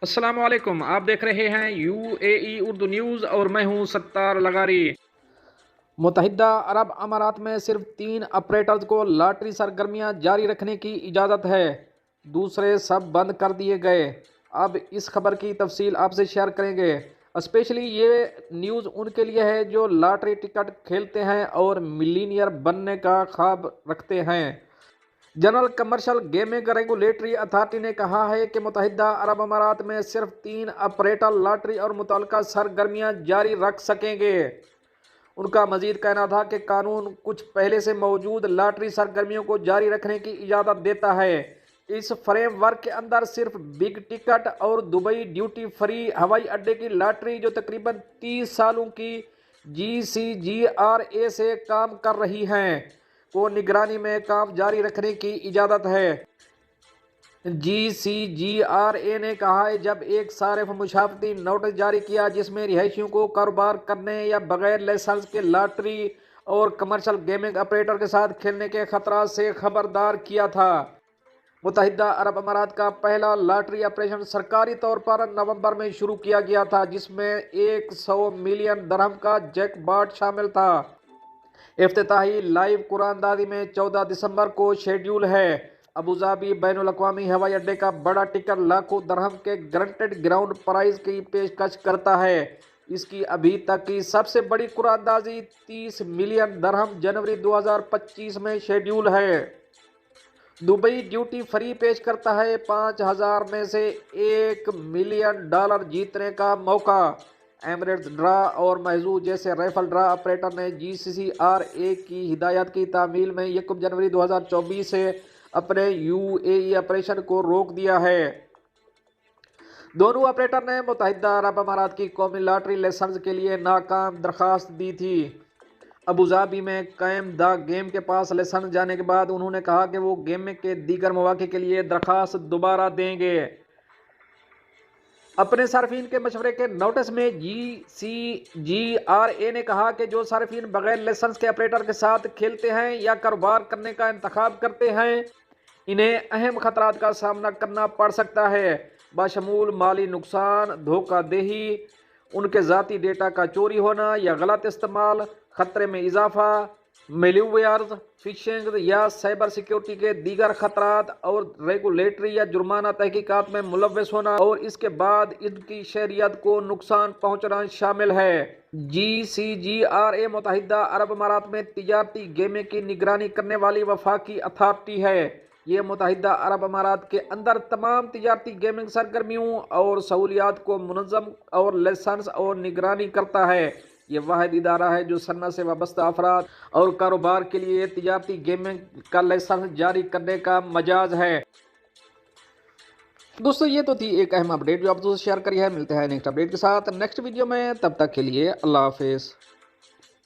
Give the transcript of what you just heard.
अस्सलाम वालेकुम। आप देख रहे हैं UAE उर्दू न्यूज़ और मैं हूं सत्तार लगारी। मुत्तहिदा अरब अमारात में सिर्फ 3 ऑपरेटर्स को लॉटरी सरगर्मियां जारी रखने की इजाज़त है, दूसरे सब बंद कर दिए गए। अब इस खबर की तफसील आपसे शेयर करेंगे। स्पेशली ये न्यूज़ उनके लिए है जो लॉटरी टिकट खेलते हैं और मिलीनियर बनने का ख्वाब रखते हैं। General commercial gaming regulatory authority ने कहा है कि मुत्तहिदा अरब अमारात में सिर्फ 3 ऑपरेटर लॉटरी और मुतल्लिका सरगर्मियां जारी रख सकेंगे। उनका मजीद कहना था कि कानून कुछ पहले से मौजूद लॉटरी सरगर्मियों को जारी रखने की इजाज़त देता है। इस फ्रेमवर्क के अंदर सिर्फ बिग टिकट और दुबई ड्यूटी फ्री हवाई अड्डे की लॉटरी, जो तकरीबन 30 सालों की GCGRA से काम कर रही हैं, को निगरानी में काम जारी रखने की इजाज़त है। GCGRA ने कहा है जब एक सारिफ मुशाफती नोटिस जारी किया जिसमें रिहायशियों को कारोबार करने या बगैर लाइसेंस के लॉटरी और कमर्शियल गेमिंग ऑपरेटर के साथ खेलने के खतरा से खबरदार किया था। मुत्तहिदा अरब अमारात का पहला लॉटरी ऑपरेशन सरकारी तौर पर नवंबर में शुरू किया गया था, जिसमें 100 मिलियन दरहम का जैकपॉट शामिल था। इफ्तिताही लाइव कुरानदाजी में 14 दिसंबर को शेड्यूल है। अबूधाबी बैनुल अक़वामी हवाई अड्डे का बड़ा टिकट लाखों दरहम के गारंटेड ग्राउंड प्राइज की पेशकश करता है। इसकी अभी तक की सबसे बड़ी कुरानदाजी 30 मिलियन दरहम जनवरी 2025 में शेड्यूल है। दुबई ड्यूटी फ्री पेश करता है 5000 में से $1 मिलियन जीतने का मौका। एमिरेट्स ड्रा और महजूद जैसे राइफल ड्रा ऑपरेटर ने GCCRA की हिदायत की तामील में 1 जनवरी 2024 से अपने UAE ऑपरेशन को रोक दिया है। दोनों ऑपरेटर ने मुत्तहिदा अरब अमारात की कौमी लॉटरी लाइसेंस के लिए नाकाम दरख्वास्त दी थी। अबूधाबी में कायम द गेम के पास लाइसेंस जाने के बाद उन्होंने कहा कि वो गेमिंग के दीगर मौके के लिए दरख्वास्त दोबारा देंगे। अपने सार्फिन के मशवरे के नोटिस में GCGRA ने कहा कि जो सार्फिन बगैर लाइसेंस के ऑपरेटर के साथ खेलते हैं या कारोबार करने का इंतखाब करते हैं, इन्हें अहम खतरात का सामना करना पड़ सकता है, बशमूल माली नुकसान, धोखाधड़ी, उनके ज़ाती डेटा का चोरी होना या गलत इस्तेमाल, खतरे में इजाफा, मेलवेयर्स, फिशिंग या साइबर सिक्योरिटी के दीगर खतरात और रेगुलेटरी या जुर्माना तहकीकात में मुलव्वस होना और इसके बाद इनकी शहरियत को नुकसान पहुंचना शामिल है। GCGRA मुत्तहिदा अरब अमारात में तिजारती गेमिंग की निगरानी करने वाली वफाकी अथॉरिटी है। ये मुत्तहिदा अरब अमारात के अंदर तमाम तिजारती गेमिंग सरगर्मियों और सहूलियात को मुनज़्ज़म और लाइसेंस और निगरानी करता है। ये वाहिद इदारा है जो सन्नत से वाबस्ता अफराद और कारोबार के लिए तिजारती गेमिंग का लाइसेंस जारी करने का मजाज है। दोस्तों, ये तो थी एक अहम अपडेट जो आप दोस्तों शेयर करी है। मिलते हैं नेक्स्ट अपडेट के साथ नेक्स्ट वीडियो में, तब तक के लिए अल्लाह हाफिज़।